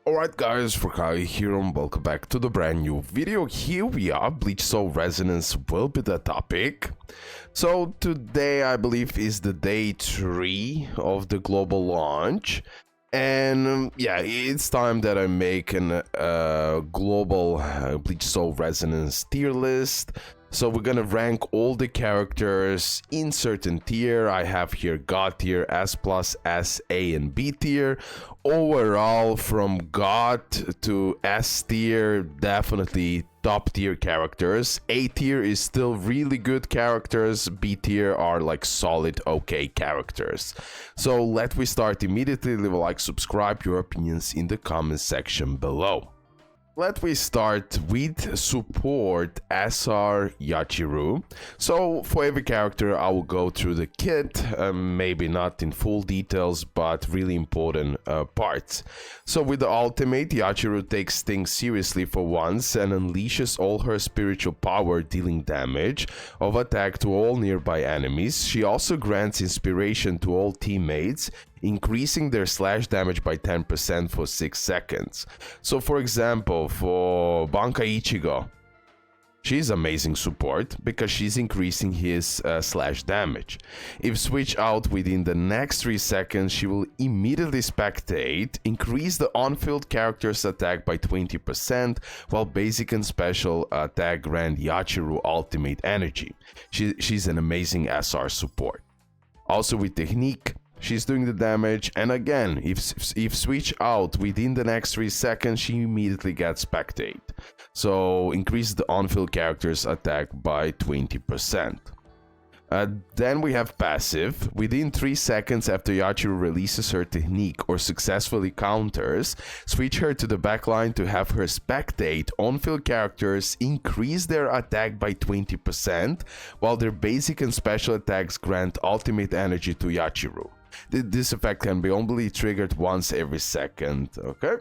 Alright guys, RoKage here and welcome back to the brand new video. Here we are, Bleach Soul Resonance will be the topic. So today I believe is the day 3 of the global launch. And yeah, it's time that I make an global Bleach Soul Resonance tier list. So we're gonna rank all the characters in certain tier. I have here God tier, S+, S, A, and B tier. Overall, from God to S tier, definitely top tier characters. A tier is still really good characters. B tier are like solid, okay characters. So let me start immediately. Leave a like, subscribe, your opinions in the comment section below. Let me start with support SR Yachiru. So for every character I will go through the kit, maybe not in full details, but really important parts. So with the ultimate, Yachiru takes things seriously for once and unleashes all her spiritual power, dealing damage of attack to all nearby enemies. She also grants inspiration to all teammates, increasing their slash damage by 10% for 6 seconds. So for example, for Bankai Ichigo, she's amazing support because she's increasing his slash damage. If switch out within the next 3 seconds, she will immediately spectate, increase the on-field character's attack by 20%, while basic and special attack grant Yachiru ultimate energy. She's an amazing SR support. Also with technique, she's doing the damage, and again, if switch out within the next 3 seconds, she immediately gets spectate. So increase the on-field character's attack by 20%. Then we have passive. Within 3 seconds after Yachiru releases her technique or successfully counters, switch her to the backline to have her spectate on-field characters increase their attack by 20%, while their basic and special attacks grant ultimate energy to Yachiru. This effect can be only triggered once every second, okay?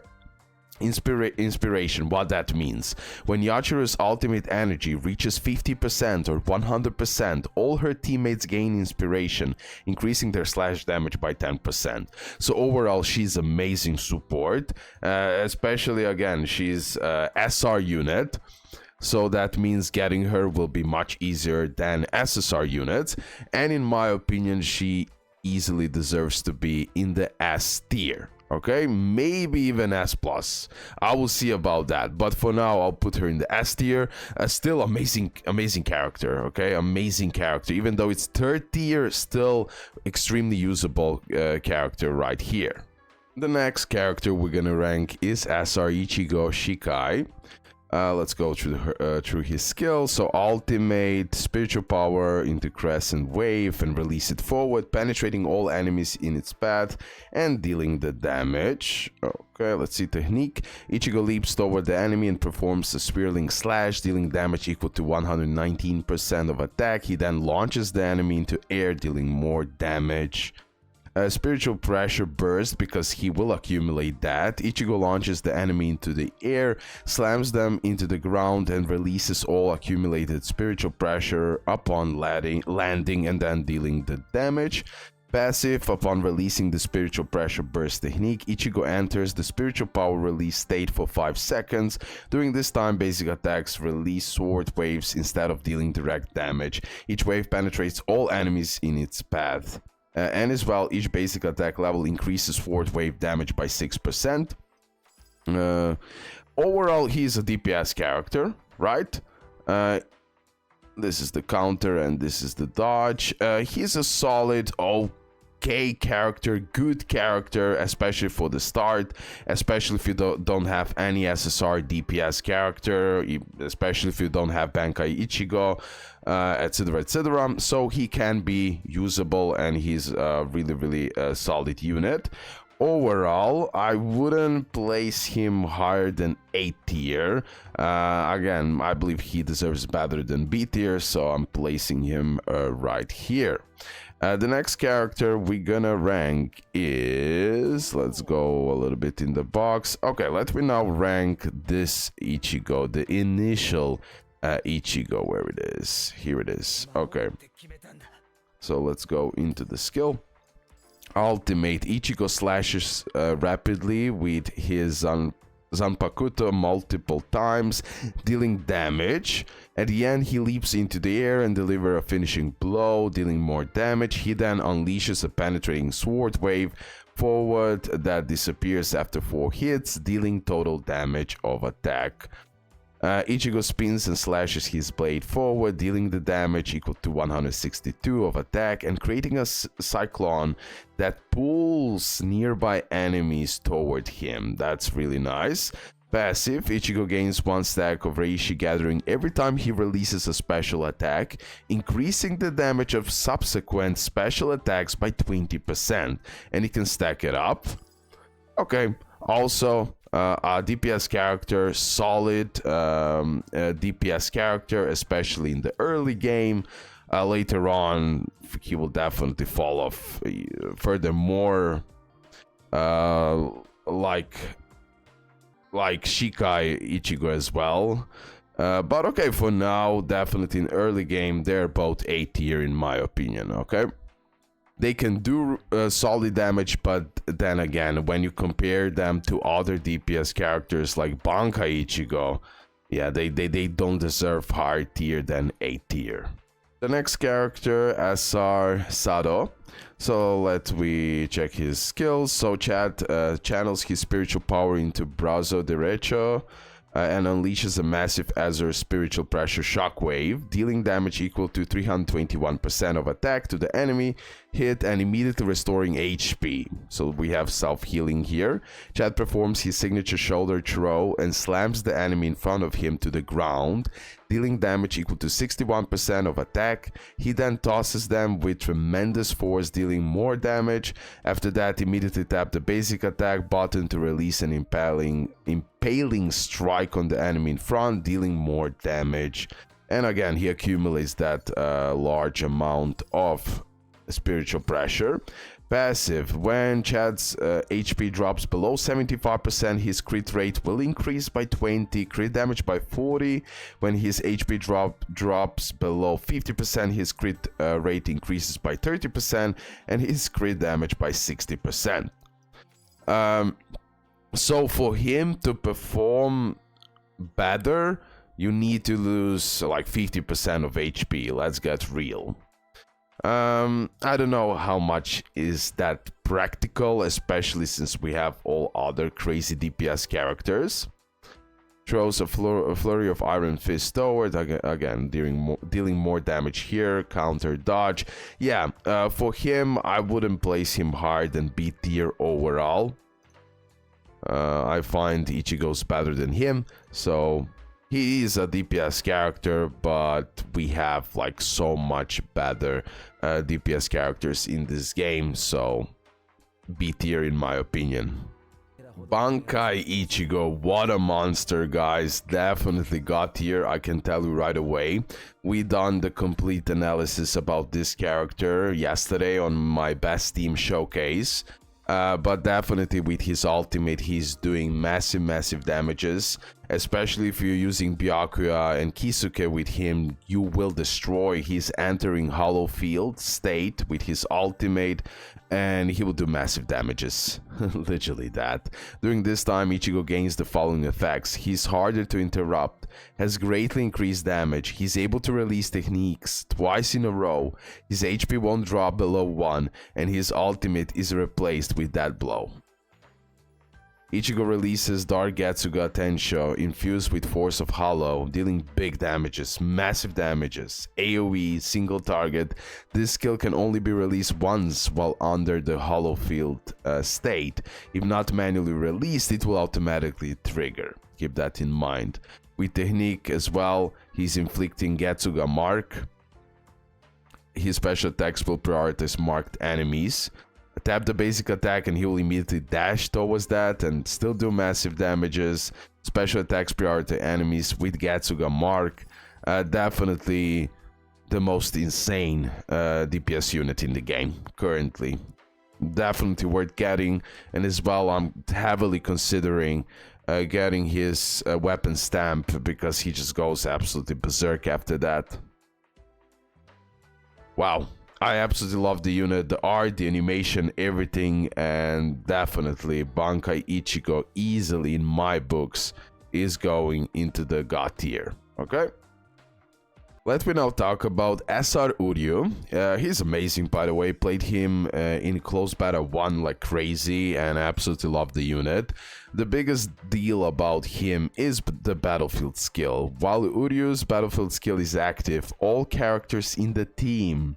Inspiration, what that means. When Yachiru's ultimate energy reaches 50% or 100%, all her teammates gain inspiration, increasing their slash damage by 10%. So overall, she's amazing support, especially again, she's SR unit. So that means getting her will be much easier than SSR units. And in my opinion, she easily deserves to be in the S tier. Okay, maybe even S+. I will see about that, but for now I'll put her in the S tier. Still amazing character, okay, amazing character. Even though it's 3rd tier, still extremely usable character right here. The next character we're gonna rank is SR Ichigo Shikai. Let's go through his skills. So ultimate, spiritual power into crescent wave and release it forward, penetrating all enemies in its path and dealing the damage. Okay, let's see technique. Ichigo leaps toward the enemy and performs a swirling slash, dealing damage equal to 119% of attack. He then launches the enemy into air, dealing more damage. Spiritual pressure burst, because he will accumulate that. Ichigo launches the enemy into the air, slams them into the ground, and releases all accumulated spiritual pressure upon landing and then dealing the damage. Passive, upon releasing the spiritual pressure burst technique, Ichigo enters the spiritual power release state for 5 seconds. During this time, basic attacks release sword waves instead of dealing direct damage. Each wave penetrates all enemies in its path. And as well, each basic attack level increases sword wave damage by 6%. Overall, he's a DPS character, right? This is the counter and this is the dodge. He's a solid, okay character, good character, especially for the start, especially if you don't have any SSR DPS character, especially if you don't have Bankai Ichigo, etc, etc. So he can be usable and he's a really solid unit. Overall, I wouldn't place him higher than A tier. Again, I believe he deserves better than B tier, so I'm placing him right here. The next character we're gonna rank is, let's go a little bit in the box. Okay, let me now rank this Ichigo, the initial Ichigo, where it is. Here it is. Okay, so let's go into the skill. ultimate, Ichigo slashes rapidly with his Zanpakuto multiple times, dealing damage. At the end, he leaps into the air and delivers a finishing blow, dealing more damage. He then unleashes a penetrating sword wave forward that disappears after 4 hits, dealing total damage of attack. Ichigo spins and slashes his blade forward, dealing the damage equal to 162 of attack and creating a cyclone that pulls nearby enemies toward him. That's really nice. Passive, Ichigo gains 1 stack of Reishi Gathering every time he releases a special attack, increasing the damage of subsequent special attacks by 20%, and he can stack it up. Okay, also a DPS character, solid DPS character, especially in the early game. Later on, he will definitely fall off. Furthermore, like Shikai Ichigo as well. But okay, for now, definitely in early game, they're both A tier in my opinion, okay? They can do solid damage, but then again, when you compare them to other DPS characters like Bankai Ichigo, yeah, they don't deserve higher tier than A tier. The next character, SR Sado. So let we check his skills. So Chad channels his spiritual power into Brazo Derecho and unleashes a massive Azure spiritual pressure shockwave, dealing damage equal to 321% of attack to the enemy hit and immediately restoring HP. So we have self-healing here. Chad performs his signature shoulder throw and slams the enemy in front of him to the ground, dealing damage equal to 61% of attack. He then tosses them with tremendous force, dealing more damage. After that, immediately tap the basic attack button to release an impaling strike on the enemy in front, dealing more damage. And again, he accumulates that large amount of spiritual pressure. Passive, when Chad's HP drops below 75%, his crit rate will increase by 20, crit damage by 40. When his HP drops below 50%, his crit rate increases by 30% and his crit damage by 60%. So for him to perform better, you need to lose like 50% of HP. Let's get real. I don't know how much is that practical, especially since we have all other crazy DPS characters. Throws a flurry of Iron Fist toward, again dealing more damage here, counter dodge. Yeah, for him, I wouldn't place him higher than B tier overall. I find Ichigo's better than him, so he is a DPS character, but we have like so much better DPS characters in this game, so B tier in my opinion. Bankai Ichigo, what a monster, guys. Definitely got tier, I can tell you right away. We done the complete analysis about this character yesterday on my best team showcase. But definitely with his ultimate, he's doing massive damages. Especially if you're using Byakuya and Kisuke with him, you will destroy his entering hollow field state with his ultimate, and he will do massive damages. Literally that. During this time, Ichigo gains the following effects. He's harder to interrupt, has greatly increased damage, he's able to release techniques twice in a row, his HP won't drop below 1, and his ultimate is replaced with that blow. Ichigo releases Dark Getsuga Tensho, infused with Force of Hollow, dealing big damages, massive damages, AoE, single target. This skill can only be released once while under the Hollow Field state. If not manually released, it will automatically trigger. Keep that in mind. With technique as well, he's inflicting Getsuga Mark. His special attacks will prioritize marked enemies. Tap the basic attack and he will immediately dash towards that and still do massive damages. Special attacks prioritize enemies with Getsuga Mark. Definitely the most insane DPS unit in the game currently. Definitely worth getting, and as well I'm heavily considering getting his weapon stamp because he just goes absolutely berserk after that. Wow. I absolutely love the unit, the art, the animation, everything, and definitely Bankai Ichigo easily in my books is going into the God tier. Okay? Let me now talk about SR Uryu. He's amazing, by the way. Played him in Close Battle 1 like crazy and absolutely love the unit. The biggest deal about him is the battlefield skill. While Uryu's battlefield skill is active, all characters in the team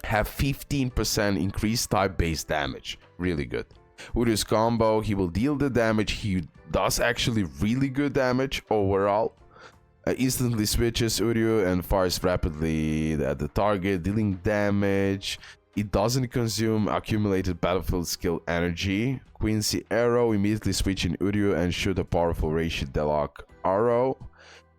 have 15% increased type-based damage. Really good. Uryu's combo, he will deal the damage. He does actually really good damage overall. Instantly switches Uryu and fires rapidly at the target, dealing damage. It doesn't consume accumulated battlefield skill energy. Quincy Arrow, immediately switching Uryu and shoot a powerful Reishi Delock arrow.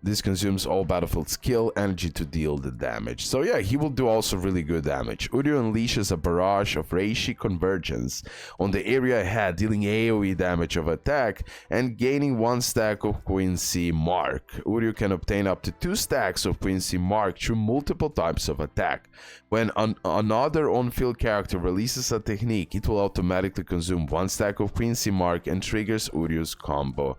This consumes all battlefield skill energy to deal the damage. So yeah, he will do also really good damage. Uryu unleashes a barrage of Reishi convergence on the area ahead, dealing AoE damage of attack and gaining 1 stack of Quincy Mark. Uryu can obtain up to 2 stacks of Quincy Mark through multiple types of attack. When another on-field character releases a technique, it will automatically consume 1 stack of Quincy Mark and triggers Uryu's combo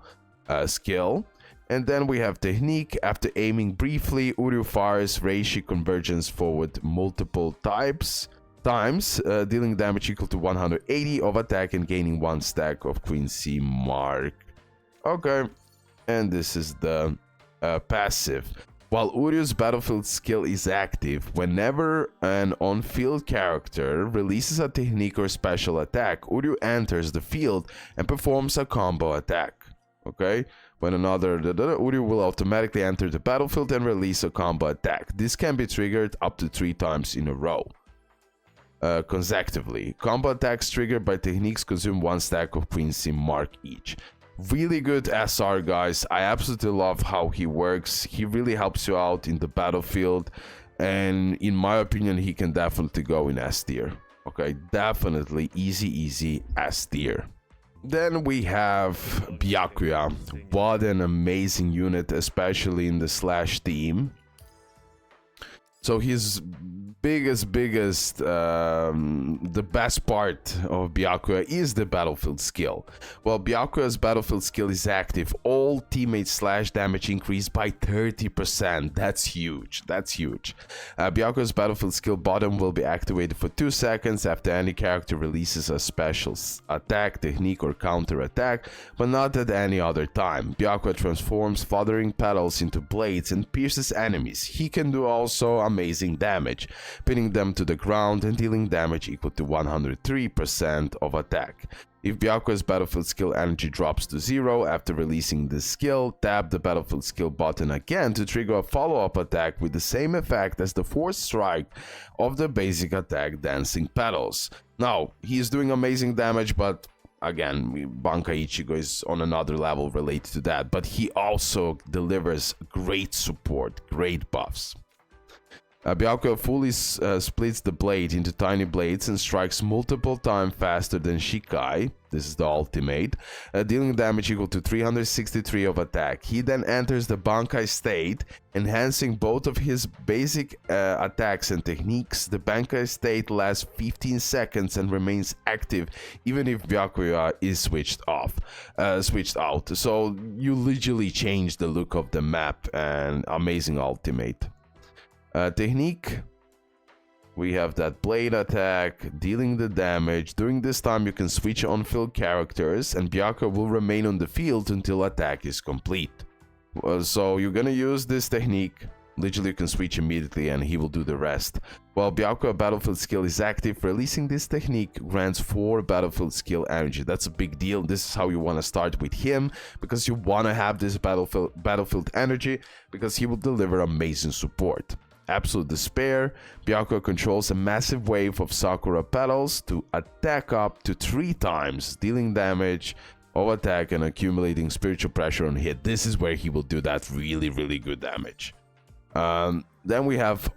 skill. And then we have technique. After aiming briefly, Uryu fires Reishi convergence forward multiple times, dealing damage equal to 180 of attack and gaining 1 stack of Quincy Mark. Okay, and this is the passive. While Uryu's battlefield skill is active, whenever an on-field character releases a technique or special attack, Uryu enters the field and performs a combo attack. Okay, when another Uryu will automatically enter the battlefield and release a combo attack. This can be triggered up to 3 times in a row, consecutively. Combo attacks triggered by techniques consume 1 stack of Quincy Mark each. Really good SR, guys. I absolutely love how he works. He really helps you out in the battlefield, and in my opinion, he can definitely go in S tier. Okay, definitely easy S tier. Then we have Byakuya. What an amazing unit, especially in the Slash team. So his the best part of Byakuya is the battlefield skill. Well, Byakuya's battlefield skill is active. All teammate slash damage increased by 30%. That's huge. Byakuya's battlefield skill bottom will be activated for 2 seconds after any character releases a special attack, technique, or counter attack, but not at any other time. Byakuya transforms fluttering petals into blades and pierces enemies. He can do also amazing damage, pinning them to the ground and dealing damage equal to 103% of attack. If Byakuya's battlefield skill energy drops to 0 after releasing this skill, tap the battlefield skill button again to trigger a follow-up attack with the same effect as the fourth strike of the basic attack, Dancing Petals. Now, he is doing amazing damage, but again, Bankai Ichigo is on another level related to that, but he also delivers great support, great buffs. Byakuya fully splits the blade into tiny blades and strikes multiple times faster than Shikai. This is the ultimate, dealing damage equal to 363 of attack. He then enters the Bankai state, enhancing both of his basic attacks and techniques. The Bankai state lasts 15 seconds and remains active even if Byakuya is switched out. So you literally change the look of the map, and amazing ultimate. Technique, we have that blade attack, dealing the damage. During this time you can switch on-field characters and Byakuya will remain on the field until attack is complete. So you're gonna use this technique, literally you can switch immediately and he will do the rest. While Byakuya battlefield skill is active, releasing this technique grants 4 battlefield skill energy. That's a big deal. This is how you want to start with him, because you want to have this battlefield energy, because he will deliver amazing support. Absolute Despair, Byakuya controls a massive wave of Sakura petals to attack up to 3 times, dealing damage of attack and accumulating spiritual pressure on hit. This is where he will do that really good damage. Then we have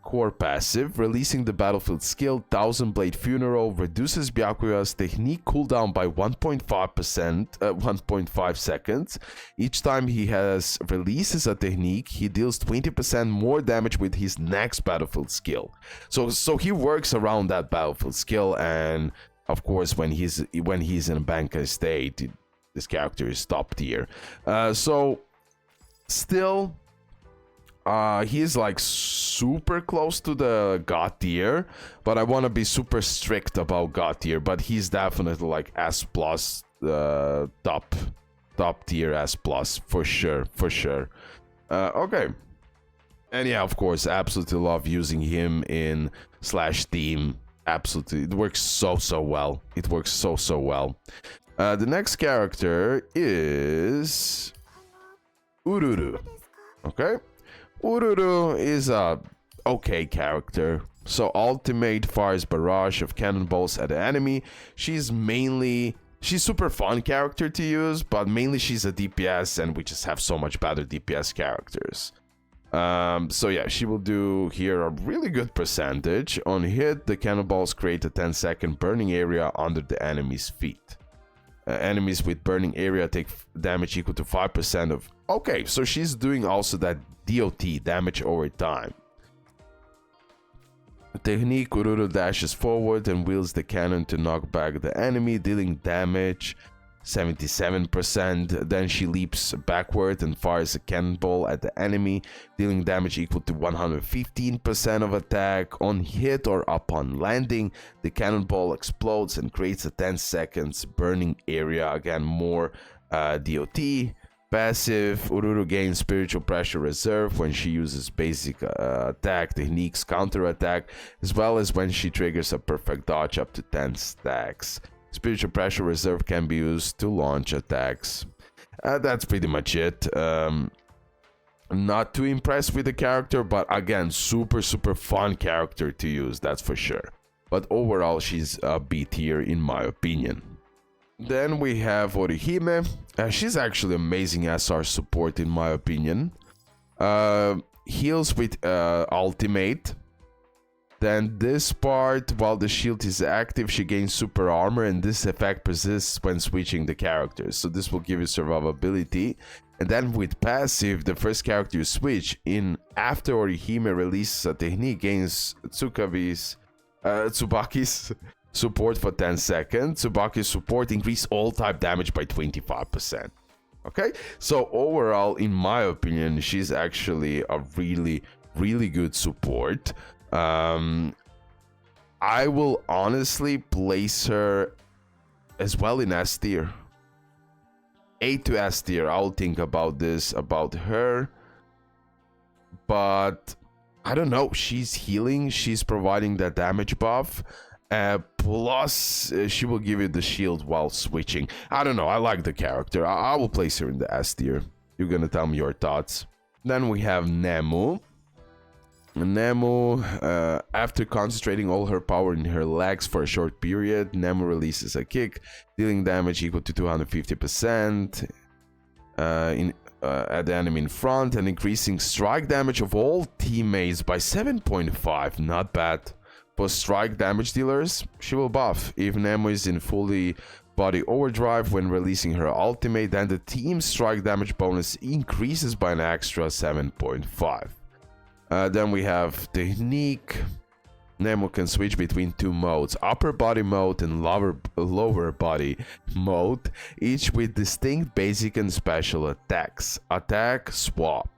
core passive, releasing the battlefield skill Thousand Blade Funeral reduces Byakuya's technique cooldown by 1.5 seconds. Each time he has releases a technique, he deals 20% more damage with his next battlefield skill. So he works around that battlefield skill, and of course when he's in a Bankai state, this character is top tier. So still, he's like super close to the god tier, but I want to be super strict about god tier. But he's definitely like S plus, top tier S plus for sure. Okay, and yeah, of course, absolutely love using him in /team. Absolutely, it works so well. It works so well. The next character is Ururu. Okay. Ururu is a okay character. So ultimate fires barrage of cannonballs at the enemy. She's super fun character to use, but mainly she's a DPS, and we just have so much better DPS characters. So yeah, she will do here a really good percentage. On hit, the cannonballs create a 10-second burning area under the enemy's feet. Enemies with burning area take damage equal to 5% of... Okay, so she's doing also that DOT, damage over time. Technique, Ururu dashes forward and wields the cannon to knock back the enemy, dealing damage 77%. Then she leaps backward and fires a cannonball at the enemy, dealing damage equal to 115% of attack. On hit or upon landing, the cannonball explodes and creates a 10 seconds burning area. Again, more DOT. Passive, Ururu gains spiritual pressure reserve when she uses basic attack techniques, counter attack, as well as when she triggers a perfect dodge up to 10 stacks. Spiritual pressure reserve can be used to launch attacks. That's pretty much it. Not too impressed with the character, but again, super fun character to use, that's for sure. But overall, she's a B tier in my opinion. Then we have Orihime. She's actually amazing SR support in my opinion. Heals with ultimate. Then this part, while the shield is active, she gains super armor, and this effect persists when switching the characters. So this will give you survivability. And then with passive, the first character you switch in after Orihime releases a technique gains Tsubaki's support for 10 seconds. Tsubaki's support increase all type damage by 25%. Okay, so overall, in my opinion, she's actually a really good support. I will honestly place her as well in S tier. A to S tier. I'll think about her. But I don't know. She's healing. She's providing that damage buff. Plus, she will give you the shield while switching. I don't know. I like the character. I will place her in the S tier. You're gonna tell me your thoughts. Then we have Nemu. Nemu, after concentrating all her power in her legs for a short period, Nemu releases a kick, dealing damage equal to 250% at the enemy in front, and increasing strike damage of all teammates by 7.5. Not bad. For strike damage dealers, she will buff. If Nemu is in fully body overdrive when releasing her ultimate, then the team's strike damage bonus increases by an extra 7.5. Then we have technique. Nemu can switch between two modes, upper body mode and lower body mode, each with distinct basic and special attacks. Attack swap.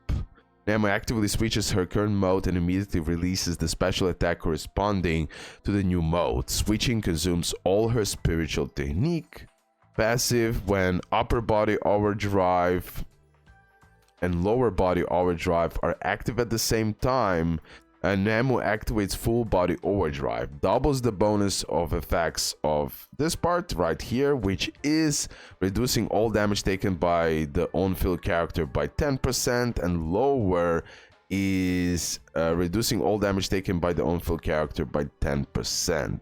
Nemu actively switches her current mode and immediately releases the special attack corresponding to the new mode. Switching consumes all her spiritual technique. Passive, when upper body overdrive and lower body overdrive are active at the same time, and Nemu activates full body overdrive, doubles the bonus of effects of this part right here, which is reducing all damage taken by the on-field character by 10%, and lower is reducing all damage taken by the on-field character by 10%.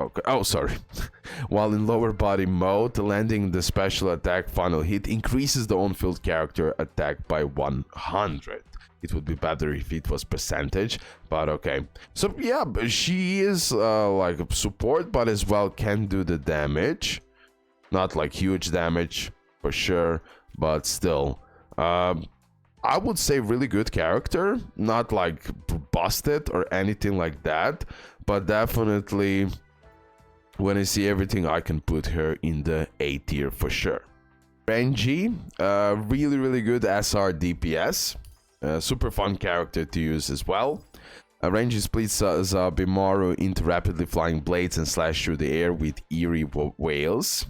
Okay, oh sorry. While in lower body mode, landing the special attack final hit increases the on-field character attack by 100. It would be better if it was percentage, but okay. So yeah, she is like a support, but as well can do the damage. Not like huge damage for sure, but still. I would say really good character, not like busted or anything like that, but definitely when I see everything, I can put her in the A tier for sure. Renji, really good SR DPS. Super fun character to use as well. Renji splits Zabimaru into rapidly flying blades and slash through the air with eerie wails.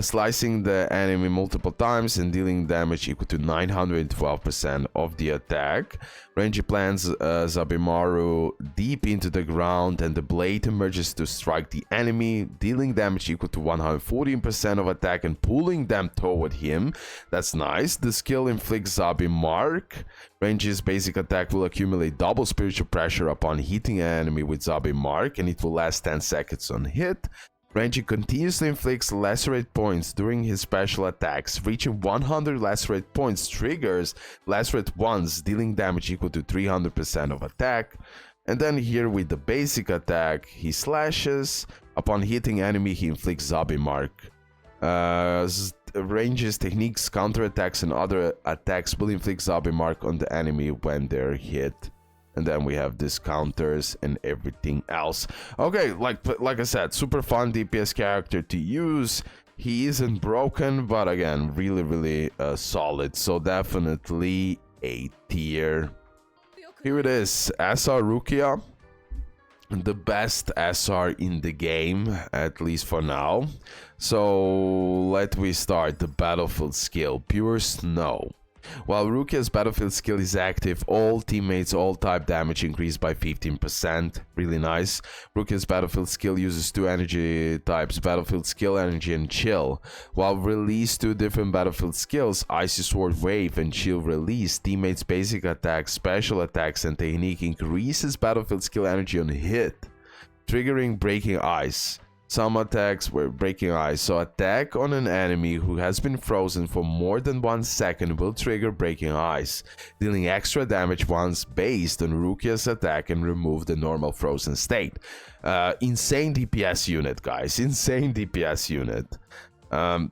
Slicing the enemy multiple times and dealing damage equal to 912% of the attack. Renji plants Zabimaru deep into the ground and the blade emerges to strike the enemy, dealing damage equal to 114% of attack and pulling them toward him. That's nice. The skill inflicts Zabimaru. Renji's basic attack will accumulate double spiritual pressure upon hitting an enemy with Zabimaru, and it will last 10 seconds on hit. Renji continuously inflicts lacerate points during his special attacks. Reaching 100 lacerate points triggers lacerate once, dealing damage equal to 300% of attack. And then here with the basic attack, he slashes. Upon hitting enemy, he inflicts Zabimaru. Renji's techniques, counterattacks, and other attacks will inflict Zabimaru on the enemy when they're hit. And then we have discounters and everything else. Okay, like I said, super fun DPS character to use. He isn't broken, but again, really solid. So definitely A tier. Here it is, SR Rukia. The best SR in the game, at least for now. So let me start. The battlefield skill, pure snow. While Rukia's battlefield skill is active, all teammates all type damage increase by 15%. Really nice. Rukia's battlefield skill uses two energy types, battlefield skill, energy, and chill. While release two different battlefield skills, Icy Sword Wave and Chill Release, teammates' basic attacks, special attacks, and technique increases battlefield skill energy on hit, triggering Breaking Ice. Some attacks were Breaking Ice, so attack on an enemy who has been frozen for more than 1 second will trigger Breaking Ice, dealing extra damage once based on Rukia's attack and remove the normal frozen state. Insane DPS unit, guys, insane DPS unit.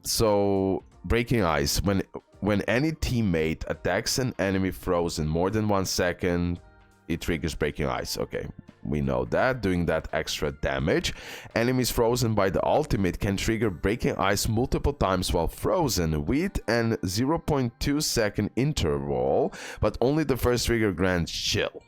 So Breaking Ice, when any teammate attacks an enemy frozen more than 1 second, it triggers Breaking Ice. Okay, we know that, doing that extra damage. Enemies frozen by the ultimate can trigger Breaking Ice multiple times while frozen with an 0.2 second interval, but only the first trigger grants Chill.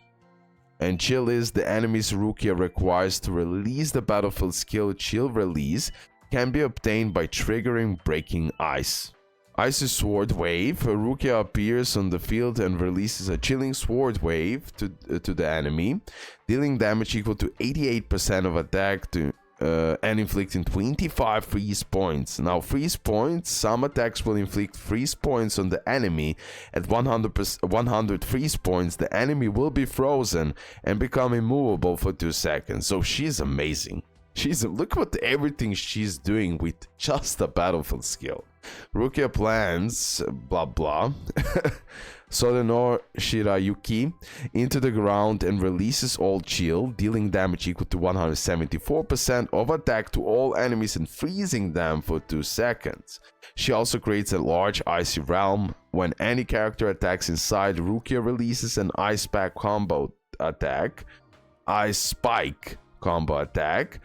And Chill is the enemy's Rukia requires to release the battlefield skill. Chill Release can be obtained by triggering Breaking Ice. Icy Sword Wave. Rukia appears on the field and releases a chilling sword wave to the enemy, dealing damage equal to 88% of attack and inflicting 25 freeze points. Now, freeze points, some attacks will inflict freeze points on the enemy. At 100 freeze points, the enemy will be frozen and become immovable for 2 seconds. So she's amazing. Look at everything she's doing with just a battlefield skill. Rukia plants blah blah Sado Shirayuki into the ground and releases all chill, dealing damage equal to 174% of attack to all enemies and freezing them for 2 seconds. She also creates a large icy realm. When any character attacks inside, Rukia releases an ice pack combo attack, Ice Spike combo attack,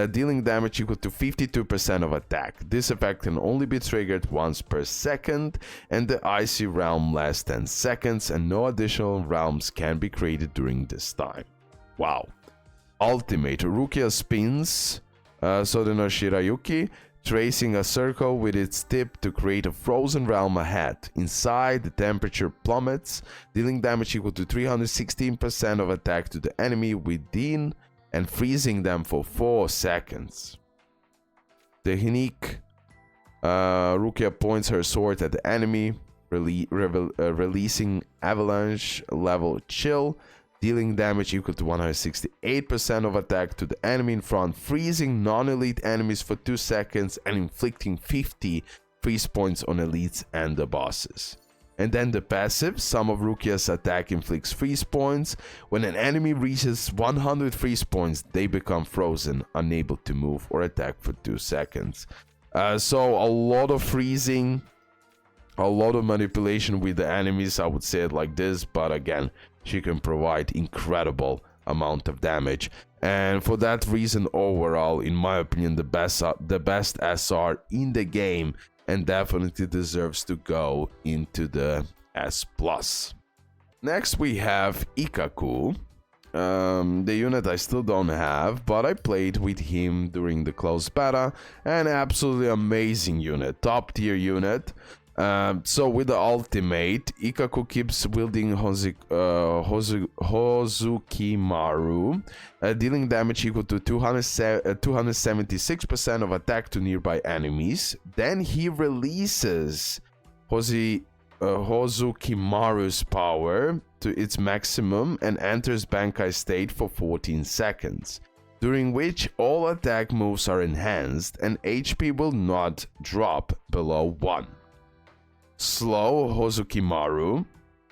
dealing damage equal to 52% of attack. This effect can only be triggered once per second, and the icy realm lasts 10 seconds, and no additional realms can be created during this time. Wow. Ultimate. Rukia spins Sado Shirayuki, tracing a circle with its tip to create a frozen realm ahead. Inside, the temperature plummets, dealing damage equal to 316% of attack to the enemy within and freezing them for 4 seconds. Technique. Rukia points her sword at the enemy, releasing avalanche level chill, dealing damage equal to 168% of attack to the enemy in front, freezing non-elite enemies for 2 seconds and inflicting 50 freeze points on elites and the bosses. And then the passive, some of Rukia's attack inflicts freeze points. When an enemy reaches 100 freeze points, they become frozen, unable to move or attack for 2 seconds. So a lot of freezing, a lot of manipulation with the enemies, I would say it like this, but again, she can provide incredible amount of damage. And for that reason, overall, in my opinion, the best SR in the game, and definitely deserves to go into the S+. Next we have Ikkaku. The unit I still don't have, but I played with him during the closed beta. An absolutely amazing unit, top tier unit. So with the ultimate, Ikkaku keeps wielding Hozukimaru, dealing damage equal to 276% of attack to nearby enemies. Then he releases Hozukimaru's power to its maximum and enters Bankai state for 14 seconds, during which all attack moves are enhanced and HP will not drop below 1. Slow Hozukimaru,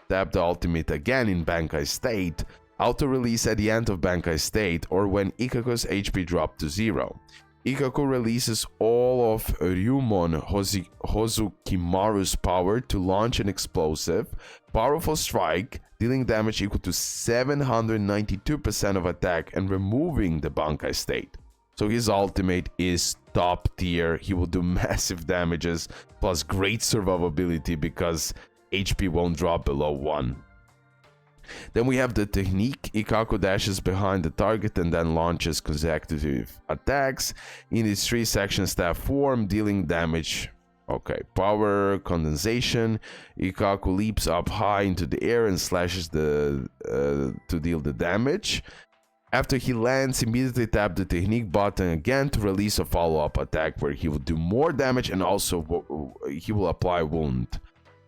tap the ultimate again in Bankai state, auto-release at the end of Bankai state or when Ikkaku's HP drop to 0. Ikkaku releases all of Ryumon Hozukimaru's power to launch an explosive, powerful strike, dealing damage equal to 792% of attack and removing the Bankai state. So his ultimate is top tier. He will do massive damages plus great survivability because HP won't drop below 1. Then we have the technique. Ikkaku dashes behind the target and then launches consecutive attacks in its 3-section staff form, dealing damage. Okay, power condensation. Ikkaku leaps up high into the air and slashes to deal the damage. After he lands, immediately tap the technique button again to release a follow-up attack where he will do more damage and also he will apply wound,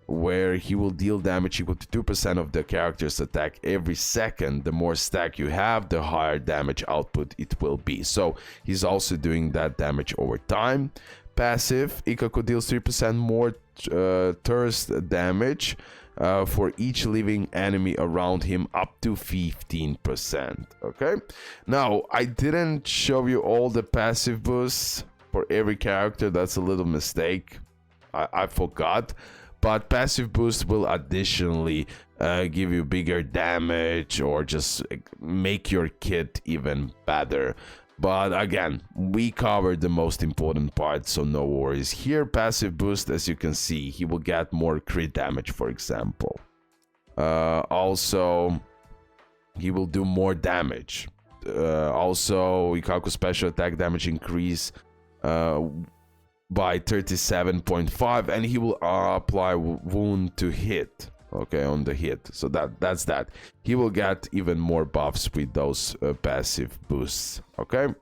where he will deal damage equal to 2% of the character's attack every second. The more stack you have, the higher damage output it will be. So he's also doing that damage over time. Passive, Ikkaku deals 3% more thirst damage for each living enemy around him up to 15%. Okay, now I didn't show you all the passive boosts for every character. That's a little mistake. I forgot. But passive boost will additionally give you bigger damage or just make your kit even better. But again, we covered the most important part, so no worries. Here, passive boost, as you can see, he will get more crit damage, for example. Also, he will do more damage. Also, Ikkaku special attack damage increase by 37.5, and he will apply wound to hit. Okay, on the hit. So that's that. He will get even more buffs with those passive boosts. Okay.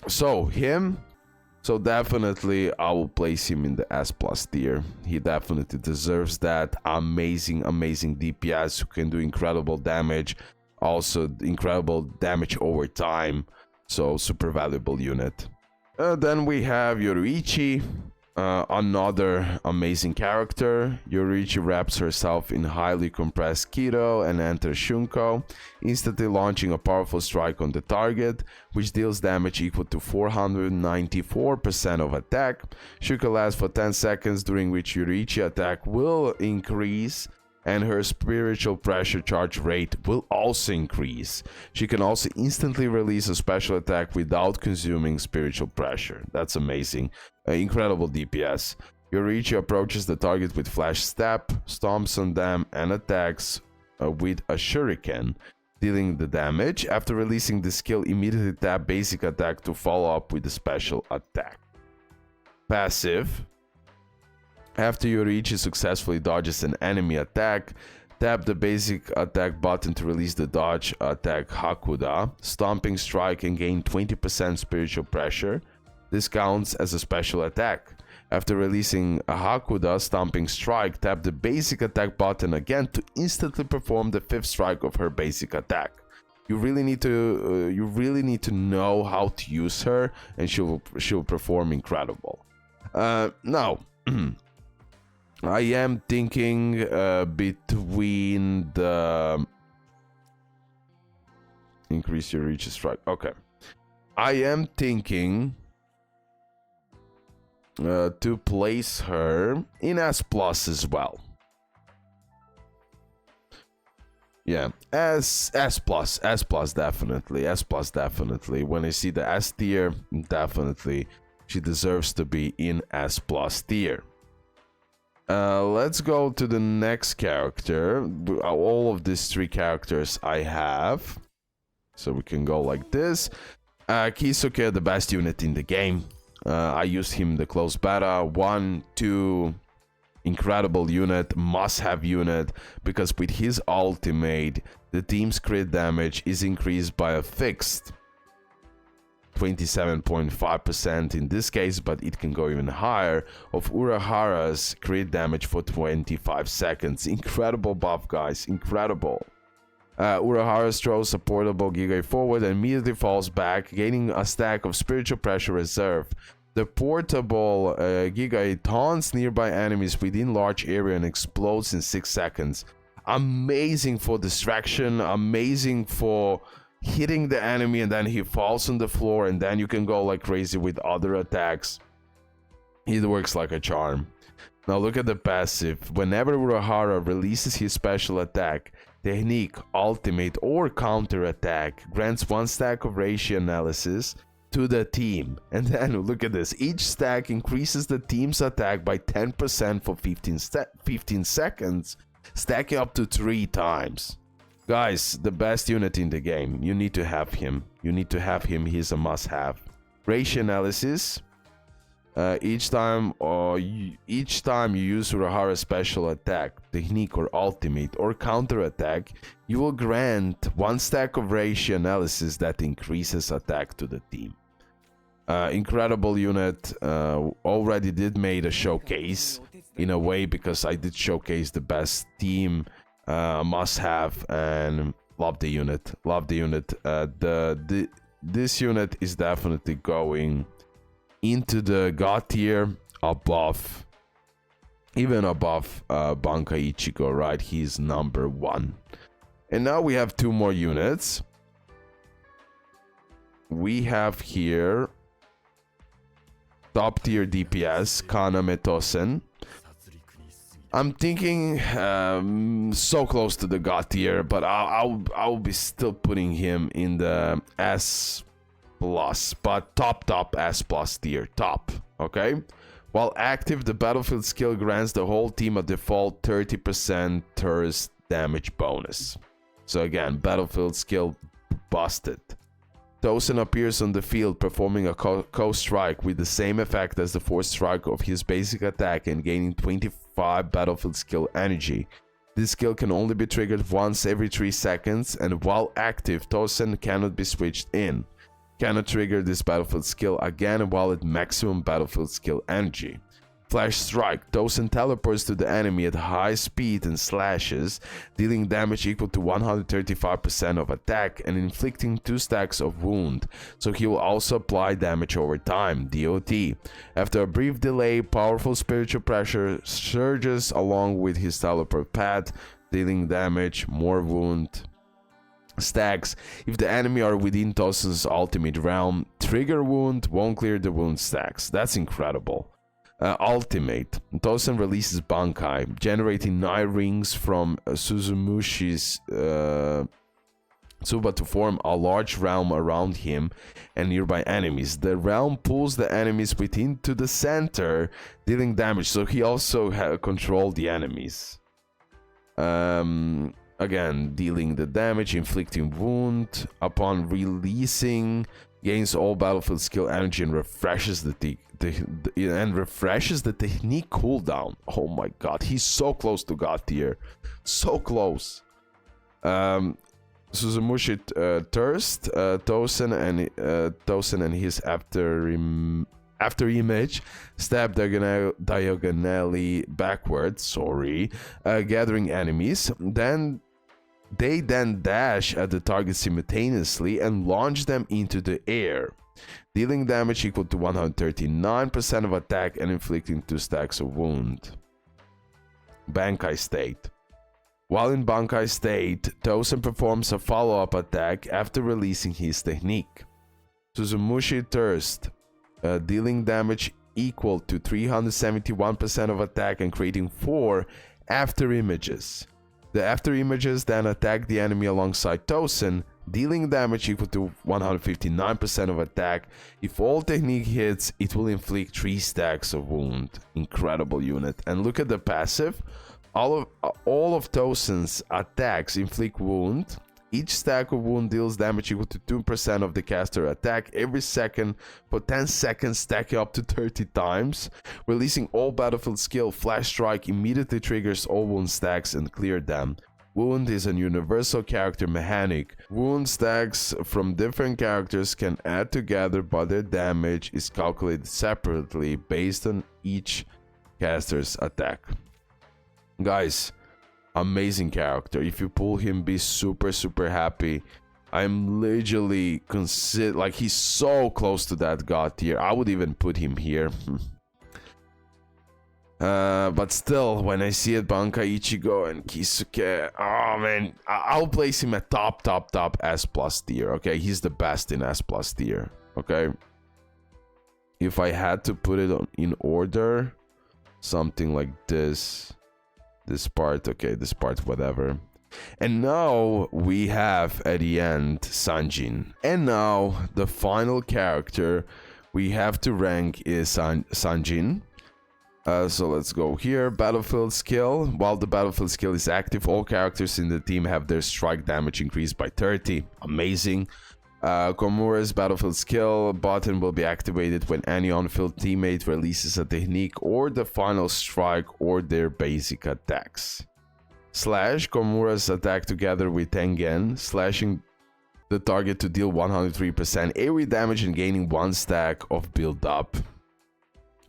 So definitely I will place him in the S+ tier. He definitely deserves that. Amazing DPS who can do incredible damage. Also incredible damage over time. So super valuable unit. Then we have Yoruichi. Another amazing character. Yoruichi wraps herself in highly compressed keto and enters Shunko, instantly launching a powerful strike on the target, which deals damage equal to 494% of attack. Shunko lasts for 10 seconds, during which Yoruichi attack will increase and her spiritual pressure charge rate will also increase. She can also instantly release a special attack without consuming spiritual pressure. That's amazing. Incredible DPS. Yoruichi approaches the target with flash step, stomps on them, and attacks with a shuriken, dealing the damage. After releasing the skill, immediately tap basic attack to follow up with a special attack. Passive. After Yoruichi successfully dodges an enemy attack, tap the basic attack button to release the dodge attack Hakuda, stomping strike, and gain 20% spiritual pressure. This counts as a special attack. After releasing a Hakuda stomping strike, tap the basic attack button again to instantly perform the 5th strike of her basic attack. You really need to know how to use her, and she'll perform incredible. Now. I am thinking between the increase your reach strike. Okay. I am thinking to place her in S plus as well. Yeah, S plus definitely. S plus definitely. When I see the S tier, definitely she deserves to be in S plus tier. Let's go to the next character. All of these three characters I have. So we can go like this. Kisuke, the best unit in the game. I used him in the close beta. 1, 2, incredible unit, must-have unit, because with his ultimate, the team's crit damage is increased by a fixed 27.5% in this case, but it can go even higher, of Urahara's crit damage for 25 seconds. Incredible buff, guys, incredible. Urahara throws a portable Giga forward and immediately falls back, gaining a stack of spiritual pressure reserve. The portable Giga taunts nearby enemies within large area and explodes in 6 seconds. Amazing for distraction, amazing for hitting the enemy and then he falls on the floor and then you can go like crazy with other attacks. It works like a charm. Now look at the passive. Whenever Urahara releases his special attack, technique, ultimate, or counter attack, grants 1 stack of ratio analysis to the team. And then look at this. Each stack increases the team's attack by 10% for 15 seconds, stacking up to 3 times. Guys, the best unit in the game. You need to have him. You need to have him. He's a must-have. Ratio analysis. Each time you use Urahara's special attack, technique, or ultimate, or counter attack, you will grant 1 stack of ratio analysis that increases attack to the team. Incredible unit. Already did made a showcase in a way, because I did showcase the best team must have, and love the unit. Love the unit. This unit is definitely going into the god tier, above, even above Bankai Ichigo, right? He's number 1. And now we have 2 more units. We have here top tier DPS, Kaname Tosen. I'm thinking so close to the god tier, but I'll be still putting him in the S plus, but top S plus tier, top. Okay. While active, the battlefield skill grants the whole team a default 30% thirst damage bonus. So again, battlefield skill busted. Tosen appears on the field performing a co-strike with the same effect as the force strike of his basic attack and gaining 25 battlefield skill energy. This skill can only be triggered once every 3 seconds, and while active, Tosen cannot be switched in. Cannot trigger this battlefield skill again while at maximum battlefield skill energy. Flash Strike. Tosen teleports to the enemy at high speed and slashes, dealing damage equal to 135% of attack and inflicting 2 stacks of wound, so he will also apply damage over time, DOT. After a brief delay, powerful spiritual pressure surges along with his teleport path, dealing damage, more wound, stacks. If the enemy are within Tosen's ultimate realm, trigger wound, won't clear the wound stacks. That's incredible. Ultimate. Tosen releases Bankai, generating 9 rings from Suzumushi's Tsuba to form a large realm around him and nearby enemies. The realm pulls the enemies within to the center, dealing damage, so he also controls the enemies. Again, dealing the damage, inflicting wound. Upon releasing, gains all battlefield skill energy and refreshes the technique cooldown. Oh my god, he's so close to god tier, so close. Suzumushi thirst, Tosen and his after image stab diagonally backwards, gathering enemies. They then dash at the target simultaneously and launch them into the air, dealing damage equal to 139% of attack and inflicting 2 stacks of wound. Bankai state. While in Bankai state, Tosen performs a follow-up attack after releasing his technique. Tsumugiya Thirst, dealing damage equal to 371% of attack and creating 4 after images. The after images then attack the enemy alongside Tosen, dealing damage equal to 159% of attack. If all technique hits, it will inflict 3 stacks of wound. Incredible unit. And look at the passive. All of Tosen's attacks inflict wound. Each stack of wound deals damage equal to 2% of the caster attack every second for 10 seconds, stacking up to 30 times. Releasing all battlefield skill, Flash Strike immediately triggers all wound stacks and clear them. Wound is a universal character mechanic. Wound stacks from different characters can add together, but their damage is calculated separately based on each caster's attack. Guys, amazing character. If you pull him, be super happy. I'm literally like, he's so close to that god tier. I would even put him here. But still, when I see it, Bankai, Ichigo, and Kisuke, oh man, I'll place him at top S plus tier. Okay, he's the best in S plus tier. Okay, if I had to put it in order, something like this. This part, okay, this part, whatever. And now we have at the end Sanjin. And now the final character we have to rank is Sanjin. So let's go here. Battlefield skill. While the battlefield skill is active, all characters in the team have their strike damage increased by 30. Amazing. Komura's battlefield skill button will be activated when any on-field teammate releases a technique or the final strike or their basic attacks. Slash Komura's attack together with Tengen, slashing the target to deal 103% AoE damage and gaining 1 stack of build up.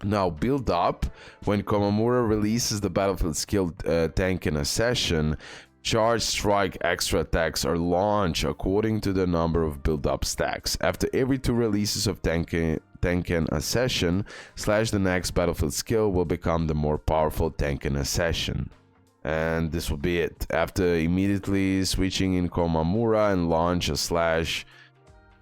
Now, build up, when Komamura releases the battlefield skill Tengen Accession, charge, strike, extra attacks are launched according to the number of build-up stacks. After every 2 releases of Tengen Accession, slash the next battlefield skill will become the more powerful Tengen Accession. And this will be it. After immediately switching in Komamura and launch a slash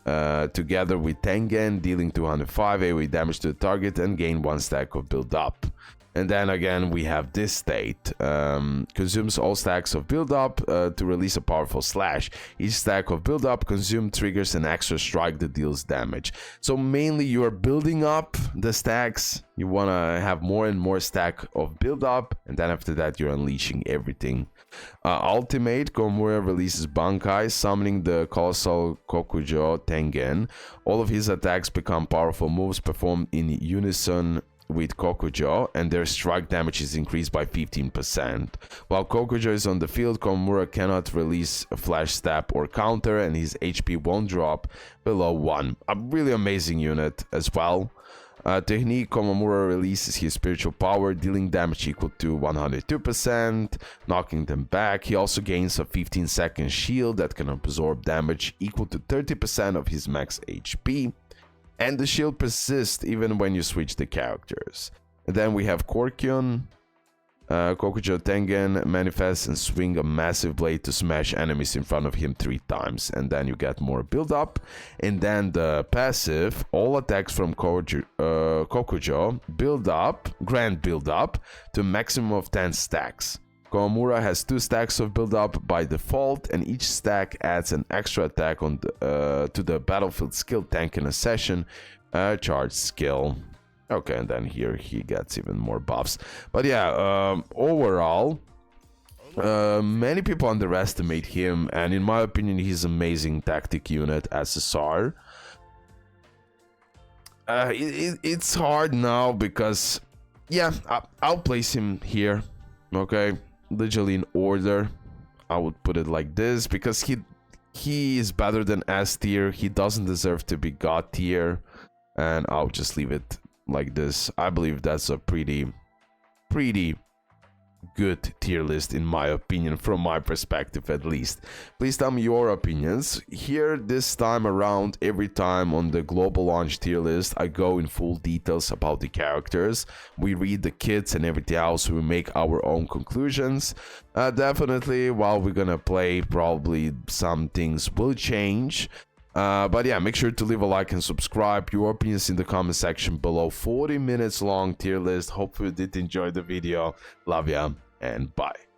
together with Tengen, dealing 205 AoE damage to the target and gain 1 stack of build-up. And then again, we have this state. Consumes all stacks of build-up to release a powerful slash. Each stack of build-up consumed triggers an extra strike that deals damage. So mainly you are building up the stacks. You want to have more and more stack of build-up. And then after that, you're unleashing everything. Ultimate, Komura releases Bankai, summoning the colossal Kokujo Tengen. All of his attacks become powerful moves performed in unison with Kokujo, and their strike damage is increased by 15%. While Kokujo is on the field, Komura cannot release a flash stab or counter, and his HP won't drop below 1. A really amazing unit as well. Technique, Komamura releases his spiritual power, dealing damage equal to 102%, knocking them back. He also gains a 15-second shield that can absorb damage equal to 30% of his max HP. And the shield persists even when you switch the characters. And then we have Korkyun. Kokujo Tengen manifests and swing a massive blade to smash enemies in front of him 3 times. And then you get more build up. And then the passive, all attacks from Kokujo build up, grant build up to a maximum of 10 stacks. Komamura has 2 stacks of build-up by default, and each stack adds an extra attack on to the battlefield skill Tengen Accession charge skill. Okay, and then here he gets even more buffs. But yeah, overall, many people underestimate him, and in my opinion, he's an amazing tactic unit as SSR. It's hard now because, yeah, I'll place him here, okay? Literally in order. I would put it like this because he is better than S tier. He doesn't deserve to be God tier, and I'll just leave it like this. I believe that's a pretty good tier list in my opinion, from my perspective at least. Please tell me your opinions. Here this time around, every time on the global launch tier list, I go in full details about the characters. We read the kits and everything else, we make our own conclusions. Definitely while we're gonna play, probably some things will change. But yeah, make sure to leave a like and subscribe. Your opinions in the comment section below. 40 minutes long tier list. Hopefully you did enjoy the video. Love ya and bye.